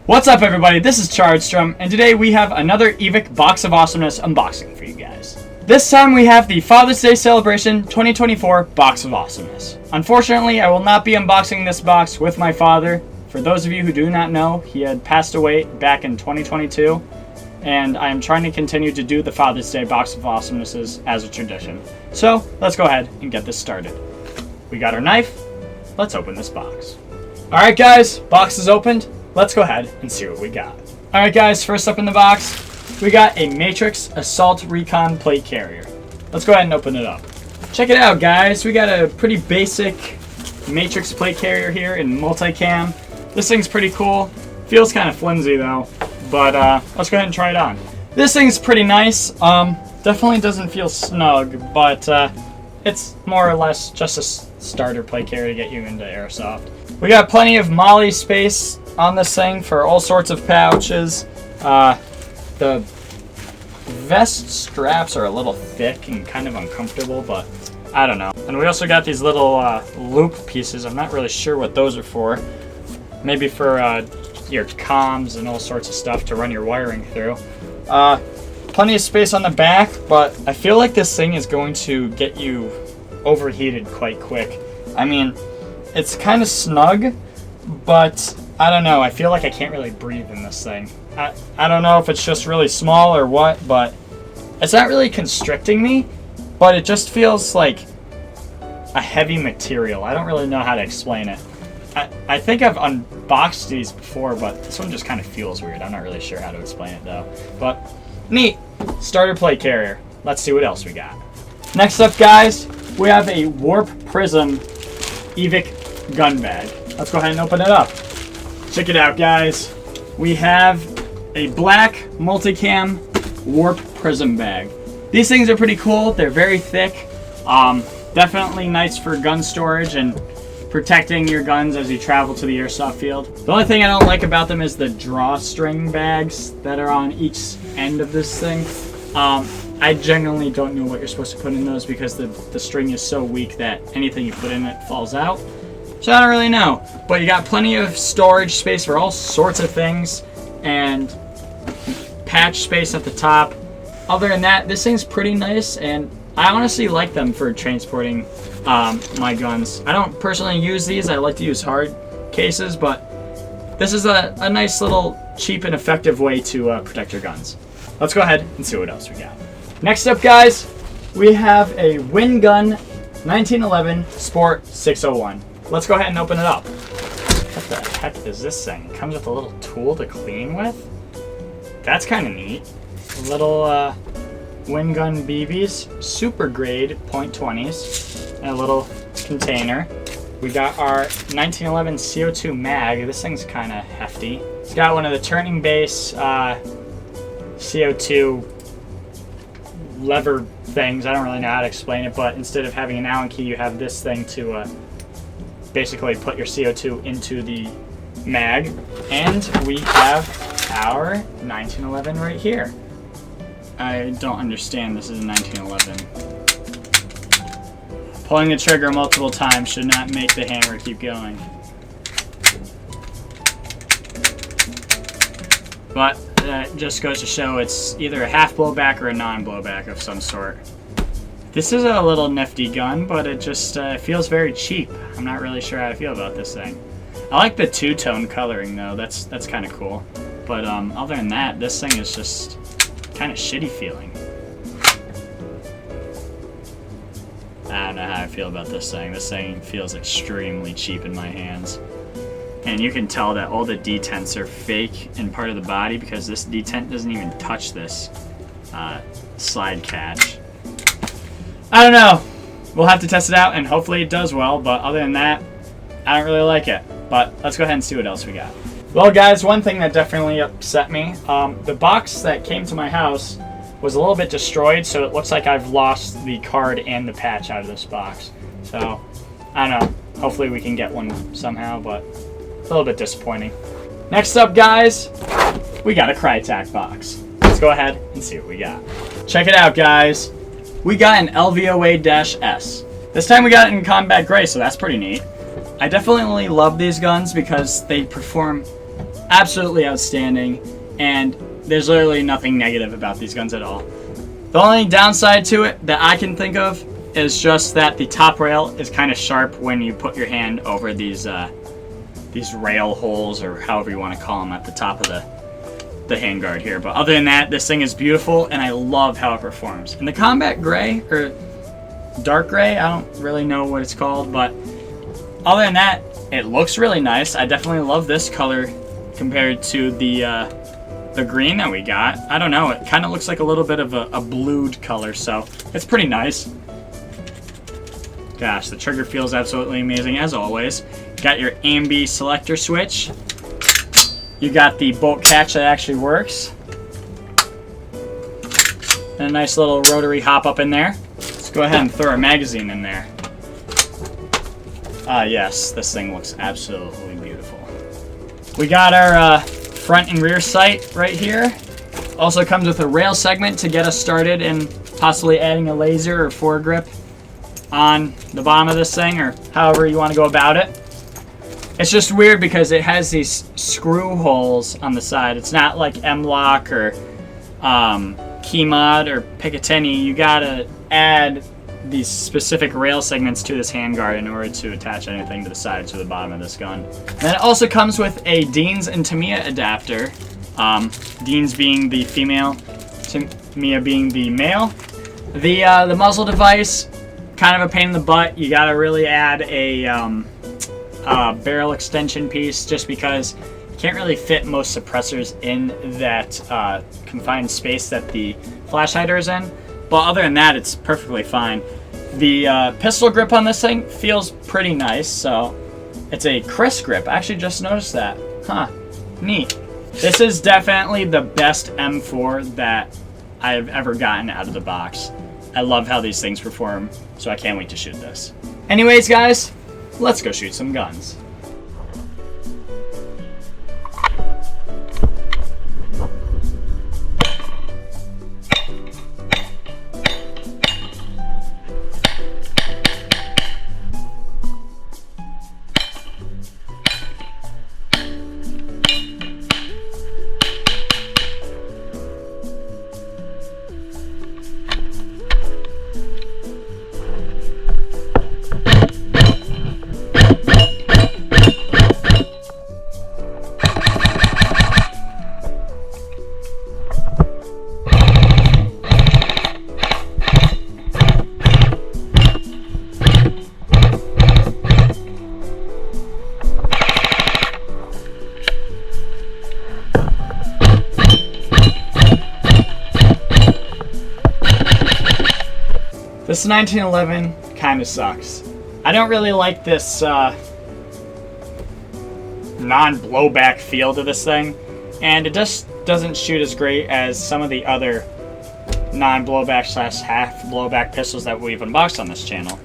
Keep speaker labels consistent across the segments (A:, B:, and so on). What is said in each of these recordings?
A: What's up, everybody? This is Chardstrom, and today we have another Evike Box of Awesomeness unboxing for you guys. This time we have the Father's Day Celebration 2024 Box of Awesomeness. Unfortunately, I will not be unboxing this box with my father. For those of you who do not know, he had passed away back in 2022, and I am trying to continue to do the Father's Day Box of Awesomenesses as a tradition. So, let's go ahead and get this started. We got our knife. Let's open this box. Alright guys, box is opened. Let's go ahead and see what we got. Alright guys, first up in the box, we got a Matrix Assault Recon plate carrier. Let's go ahead and open it up. Check it out guys, we got a pretty basic Matrix plate carrier here in multicam. This thing's pretty cool. Feels kind of flimsy though, but let's go ahead and try it on. This thing's pretty nice. Definitely doesn't feel snug, but it's more or less just a starter plate carrier to get you into Airsoft. We got plenty of molly space on this thing for all sorts of pouches. The vest straps are a little thick and kind of uncomfortable, but I don't know. And we also got these little loop pieces. I'm not really sure what those are for. Maybe for your comms and all sorts of stuff to run your wiring through. Plenty of space on the back, but I feel like this thing is going to get you overheated quite quick. I mean, it's kind of snug, but I don't know. I feel like I can't really breathe in this thing. I don't know if it's just really small or what, but it's not really constricting me, but it just feels like a heavy material. I don't really know how to explain it. I think I've unboxed these before, but this one just kind of feels weird. I'm not really sure how to explain it though. But neat. Starter plate carrier. Let's see what else we got. Next up guys, we have a Warp Prism Evike gun bag. Let's go ahead and open it up. Check it out guys. We have a black multicam Warp Prism bag. These things are pretty cool. They're very thick. Definitely nice for gun storage and protecting your guns as you travel to the airsoft field. The only thing I don't like about them is the drawstring bags that are on each end of this thing. I genuinely don't know what you're supposed to put in those because the string is so weak that anything you put in it falls out. So I don't really know. But you got plenty of storage space for all sorts of things and patch space at the top. Other than that, this thing's pretty nice, and I honestly like them for transporting my guns. I don't personally use these. I like to use hard cases, but this is a nice little cheap and effective way to protect your guns. Let's go ahead and see what else we got. Next up guys, we have a Windgun 1911 Sport 601. Let's go ahead and open it up. What the heck is this thing? It comes with a little tool to clean with? That's kind of neat. Little Windgun BBs, super grade .20s, and a little container. We got our 1911 CO2 mag. This thing's kind of hefty. It's got one of the turning base CO2 lever things. I don't really know how to explain it, but instead of having an Allen key, you have this thing to basically put your CO2 into the mag. And we have our 1911 right here. I don't understand. This is a 1911. Pulling the trigger multiple times should not make the hammer keep going. But that just goes to show it's either a half blowback or a non-blowback of some sort. This is a little nifty gun, but it just feels very cheap. I'm not really sure how to feel about this thing. I like the two-tone coloring though. That's kind of cool. But other than that, this thing is just kind of shitty feeling. I don't know how I feel about this thing. This thing feels extremely cheap in my hands. And you can tell that all the detents are fake in part of the body because this detent doesn't even touch this slide catch. I don't know. We'll have to test it out and hopefully it does well, but other than that, I don't really like it. But let's go ahead and see what else we got. Well guys, one thing that definitely upset me, the box that came to my house was a little bit destroyed, so it looks like I've lost the card and the patch out of this box. So, I don't know, hopefully we can get one somehow, but it's a little bit disappointing. Next up guys, we got a Crytac box. Let's go ahead and see what we got. Check it out guys, we got an LVOA-S. This time we got it in combat gray, so that's pretty neat. I definitely love these guns because they perform absolutely outstanding, and there's literally nothing negative about these guns at all. The only downside to it that I can think of is just that the top rail is kind of sharp when you put your hand over these rail holes, or however you want to call them, at the top of the handguard here. But other than that, this thing is beautiful, and I love how it performs. And the combat gray, or dark gray, I don't really know what it's called, but other than that, it looks really nice. I definitely love this color compared to the green that we got. I don't know, it kind of looks like a little bit of a blued color, so it's pretty nice. Gosh, the trigger feels absolutely amazing as always. Got your ambi selector switch. You got the bolt catch that actually works. And a nice little rotary hop up in there. Let's go ahead and throw our magazine in there. Yes, this thing looks absolutely beautiful. We got our front and rear sight right here. Also comes with a rail segment to get us started in possibly adding a laser or foregrip on the bottom of this thing, or however you want to go about it. It's just weird because it has these screw holes on the side. It's not like M-Lock or Keymod or Picatinny. You gotta add these specific rail segments to this handguard in order to attach anything to the sides or the bottom of this gun. Then it also comes with a Deans and Tamiya adapter. Deans being the female, Tamiya being the male. The muzzle device, kind of a pain in the butt. You gotta really add a barrel extension piece, just because you can't really fit most suppressors in that confined space that the flash hider is in. But other than that, it's perfectly fine. The pistol grip on this thing feels pretty nice, so it's a crisp grip. I actually just noticed that. Huh, neat. This is definitely the best M4 that I've ever gotten out of the box. I love how these things perform, so I can't wait to shoot this. Anyways, guys, let's go shoot some guns. This 1911 kind of sucks. I don't really like this non-blowback feel to this thing, and it just doesn't shoot as great as some of the other non-blowback / half blowback pistols that we've unboxed on this channel.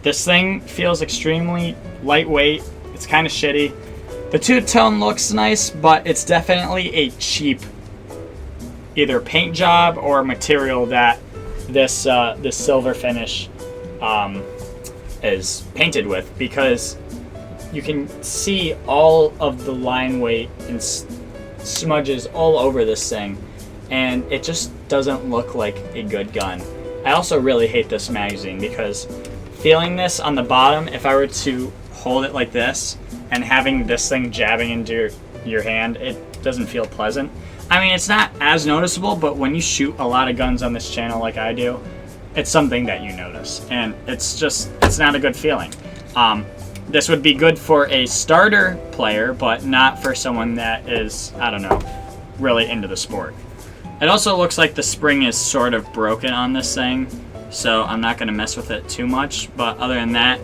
A: This thing feels extremely lightweight. It's kind of shitty. The two-tone looks nice, but it's definitely a cheap either paint job or material that this silver finish is painted with, because you can see all of the line weight and smudges all over this thing, and it just doesn't look like a good gun. I also really hate this magazine, because feeling this on the bottom, if I were to hold it like this and having this thing jabbing into your hand, it doesn't feel pleasant. I mean, it's not as noticeable, but when you shoot a lot of guns on this channel like I do, it's something that you notice, and it's not a good feeling. This would be good for a starter player, but not for someone that is, I don't know, really into the sport. It also looks like the spring is sort of broken on this thing, so I'm not going to mess with it too much, but other than that,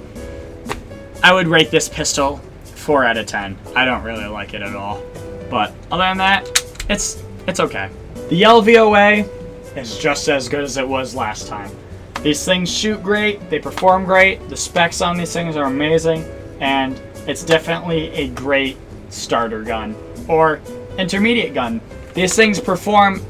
A: I would rate this pistol 4 out of 10. I don't really like it at all, but other than that, it's okay. The LVOA is just as good as it was last time. These things shoot great, they perform great, the specs on these things are amazing, and it's definitely a great starter gun or intermediate gun. These things perform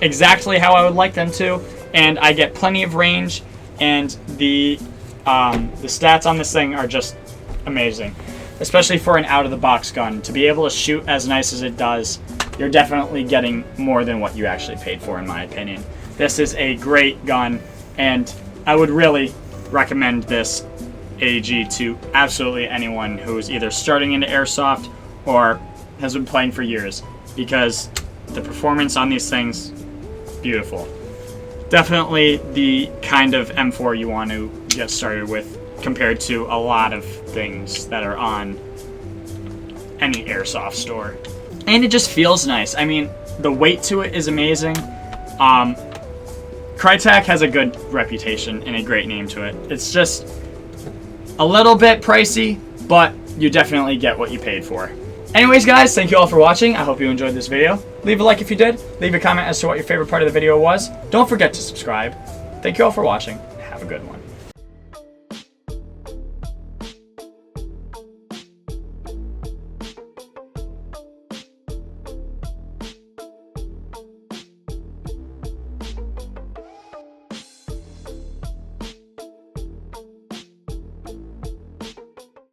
A: exactly how I would like them to, and I get plenty of range, and the stats on this thing are just amazing. especially for an out-of-the-box gun. To be able to shoot as nice as it does, you're definitely getting more than what you actually paid for, in my opinion. This is a great gun, and I would really recommend this AG to absolutely anyone who's either starting into Airsoft or has been playing for years, because the performance on these things, beautiful. Definitely the kind of M4 you want to get started with compared to a lot of things that are on any Airsoft store. And it just feels nice. I mean, the weight to it is amazing. Crytek has a good reputation and a great name to it. It's just a little bit pricey, but you definitely get what you paid for. Anyways, guys, thank you all for watching. I hope you enjoyed this video. Leave a like if you did. Leave a comment as to what your favorite part of the video was. Don't forget to subscribe. Thank you all for watching. Have a good one.